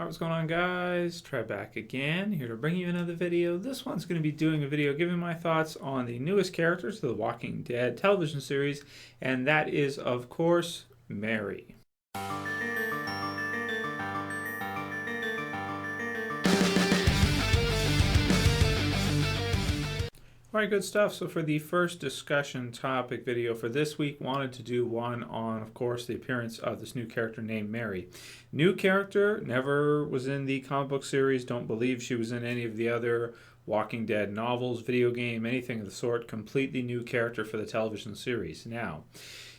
Alright, what's going on, guys? Trev back again, here to bring you another video. This one's going to be doing a video giving my thoughts on the newest characters to the Walking Dead television series, and that is, of course, Mary. Alright, good stuff. So for the first discussion topic video for this week, wanted to do one on, of course, the appearance of this new character named Mary. New character, never was in the comic book series, don't believe she was in any of the other Walking Dead novels, video game, anything of the sort. Completely new character for the television series. Now,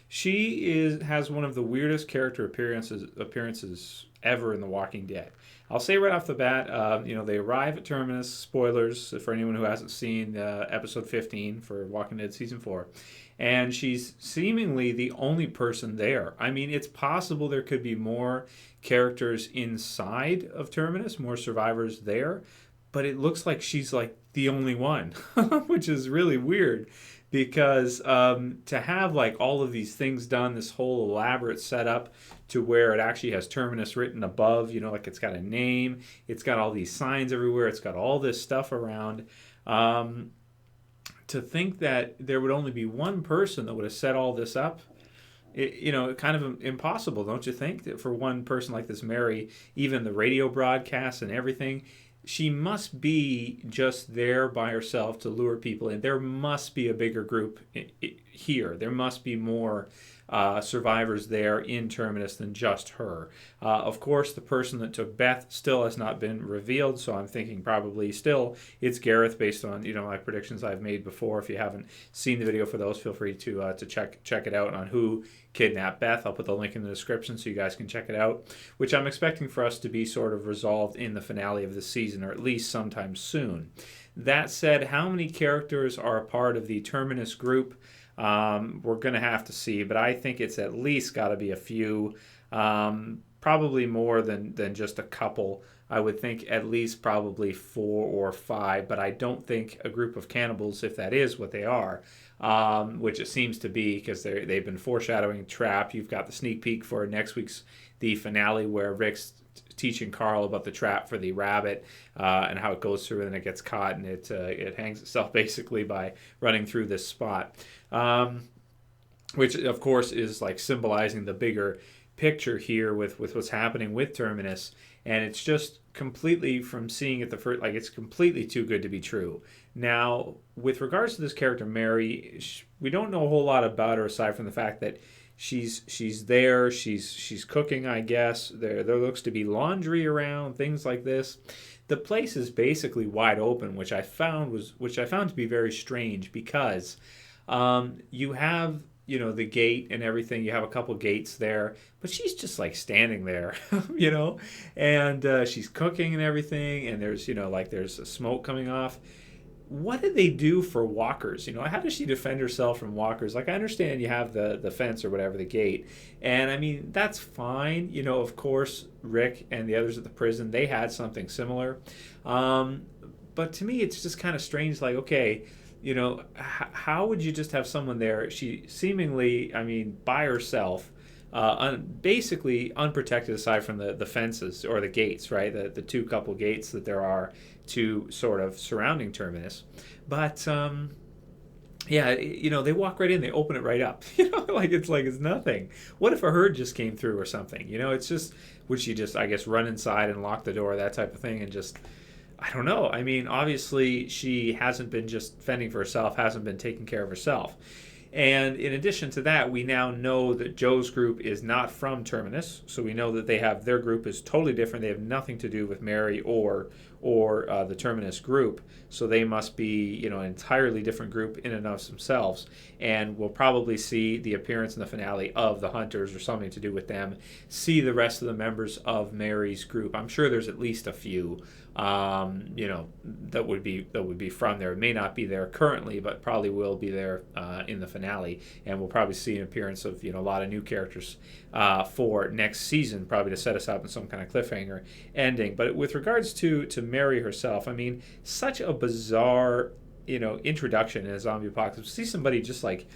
she has one of the weirdest character appearances ever in The Walking Dead. I'll say right off the bat, they arrive at Terminus, spoilers for anyone who hasn't seen episode 15 for Walking Dead Season 4, and she's seemingly the only person there. I mean, it's possible there could be more characters inside of Terminus, more survivors there, but it looks like she's like the only one, which is really weird. Because to have like all of these things done, this whole elaborate setup to where it actually has Terminus written above, like it's got a name, it's got all these signs everywhere, it's got all this stuff around. To think that there would only be one person that would have set all this up, kind of impossible, don't you think? That for one person like this Mary, even the radio broadcasts and everything, she must be just there by herself to lure people in. There must be a bigger group here. There must be more survivors there in Terminus than just her. Of course, the person that took Beth still has not been revealed, so I'm thinking probably still it's Gareth based on my predictions I've made before. If you haven't seen the video for those, feel free to check it out on who kidnapped Beth. I'll put the link in the description so you guys can check it out, which I'm expecting for us to be sort of resolved in the finale of the season, or at least sometime soon. That said, how many characters are a part of the Terminus group? We're going to have to see, but I think it's at least got to be a few, probably more than just a couple. I would think at least probably 4 or 5, but I don't think a group of cannibals, if that is what they are, which it seems to be because they've been foreshadowing trap. You've got the sneak peek for next week's the finale where Rick's teaching Carl about the trap for the rabbit and how it goes through and then it gets caught and it hangs itself basically by running through this spot, which of course is like symbolizing the bigger picture here with what's happening with Terminus. And it's just completely, from seeing it the first, like it's completely too good to be true. Now, with regards to this character Mary, we don't know a whole lot about her aside from the fact that she's there, she's cooking, I guess. There looks to be laundry around, things like this. The place is basically wide open, which I found to be very strange because you have the gate and everything. You have a couple gates there, but she's just like standing there, and she's cooking and everything, and there's there's smoke coming off. What did they do for walkers? How does she defend herself from walkers? Like, I understand you have the fence or whatever, the gate, and I mean that's fine. Of course, Rick and the others at the prison, they had something similar, but to me it's just kind of strange. Like, okay, how would you just have someone there? She seemingly, by herself, basically unprotected aside from the fences or the gates, right? The two couple gates that there are to sort of surrounding Terminus. But they walk right in, they open it right up. It's nothing. What if a herd just came through or something? It's just, would she just, I guess, run inside and lock the door, that type of thing, and just, I don't know. I mean, obviously she hasn't been just fending for herself, hasn't been taking care of herself. And in addition to that, we now know that Joe's group is not from Terminus, so we know that their group is totally different. They have nothing to do with Mary or the Terminus group, so they must be an entirely different group in and of themselves. And we'll probably see the appearance in the finale of the Hunters or something to do with them. See the rest of the members of Mary's group. I'm sure there's at least a few, that would be from there. It may not be there currently, but probably will be there in the finale. And we'll probably see an appearance of a lot of new characters for next season, probably to set us up in some kind of cliffhanger ending. But with regards to Mary herself, I mean, such a bizarre introduction in a zombie apocalypse. See somebody just like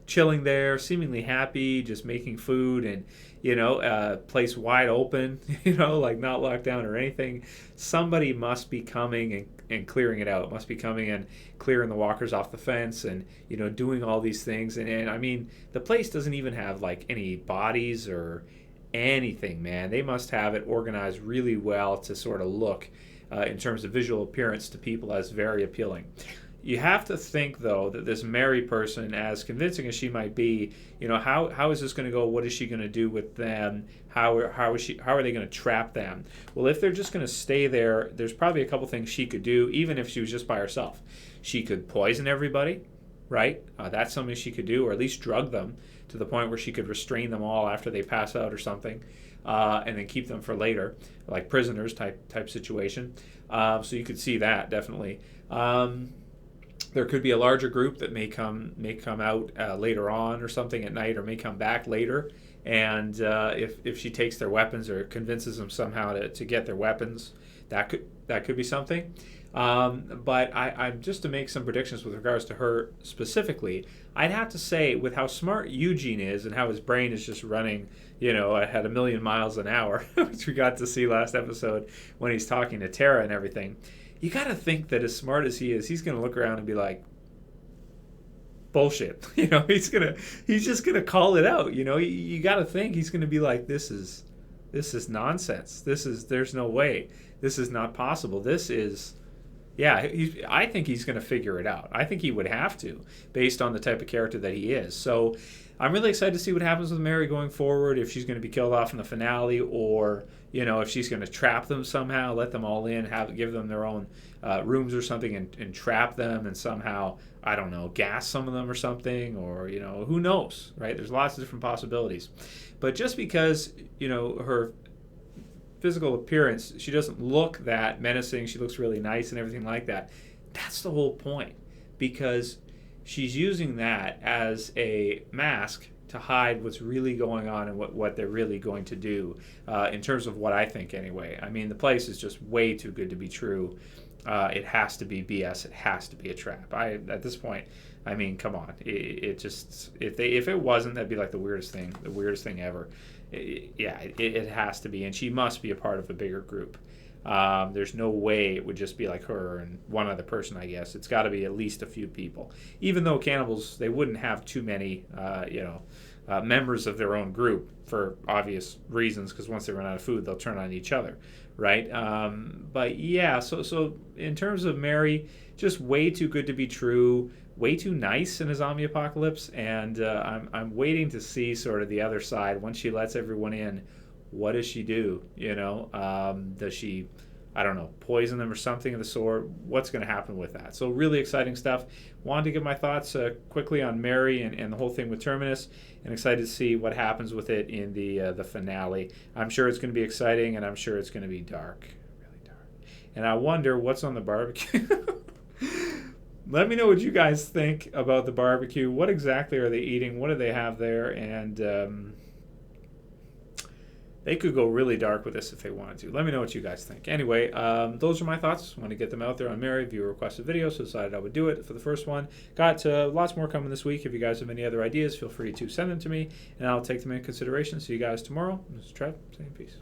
chilling there, seemingly happy, just making food, place wide open, like not locked down or anything. Somebody must be coming and clearing it out. Must be coming and clearing the walkers off the fence and, doing all these things. And I mean, the place doesn't even have like any bodies or anything, man. They must have it organized really well to sort of look, in terms of visual appearance to people, as very appealing. You have to think, though, that this Mary person, as convincing as she might be, how is this going to go? What is she going to do with them? How are they going to trap them? Well, if they're just going to stay there, there's probably a couple things she could do, even if she was just by herself. She could poison everybody, right? That's something she could do, or at least drug them to the point where she could restrain them all after they pass out or something, and then keep them for later, like prisoners type situation. So you could see that, definitely. There could be a larger group that may come out later on or something at night, or may come back later. And if she takes their weapons or convinces them somehow to get their weapons, that could be something. But I'm just to make some predictions with regards to her specifically. I'd have to say, with how smart Eugene is and how his brain is just running, at 1,000,000 miles an hour, which we got to see last episode when he's talking to Tara and everything. You got to think that as smart as he is, he's going to look around and be like, bullshit. He's just going to call it out. You got to think he's going to be like, this is nonsense. There's no way. This is not possible. I think he's going to figure it out. I think he would have to, based on the type of character that he is. So I'm really excited to see what happens with Mary going forward, if she's going to be killed off in the finale, or if she's going to trap them somehow, let them all in, give them their own rooms or something, and trap them, and somehow, I don't know, gas some of them or something, or who knows, right? There's lots of different possibilities. But just because her physical appearance, she doesn't look that menacing, she looks really nice and everything like that, that's the whole point, because she's using that as a mask to hide what's really going on and what they're really going to do, in terms of what I think anyway. I mean, the place is just way too good to be true. It has to be BS. It has to be a trap. At this point, I mean, come on. It just, if it wasn't, that'd be like the weirdest thing ever. It has to be, and she must be a part of a bigger group. There's no way it would just be like her and one other person, I guess. It's got to be at least a few people. Even though cannibals, they wouldn't have too many, members of their own group for obvious reasons, because once they run out of food, they'll turn on each other, right? But yeah, so in terms of Mary, just way too good to be true, way too nice in a zombie apocalypse, and I'm waiting to see sort of the other side. Once she lets everyone in, what does she do? Does she, I don't know, poison them or something of the sort? What's going to happen with that? So really exciting stuff. Wanted to give my thoughts quickly on Mary and the whole thing with Terminus, and excited to see what happens with it in the finale. I'm sure it's going to be exciting, and I'm sure it's going to be dark, really dark. And I wonder what's on the barbecue. Let me know what you guys think about the barbecue. What exactly are they eating? What do they have there? And they could go really dark with this if they wanted to. Let me know what you guys think. Anyway, those are my thoughts. I want to get them out there on Mary. Viewer requested video, so decided I would do it for the first one. Got lots more coming this week. If you guys have any other ideas, feel free to send them to me, and I'll take them into consideration. See you guys tomorrow. This is Trev, saying peace.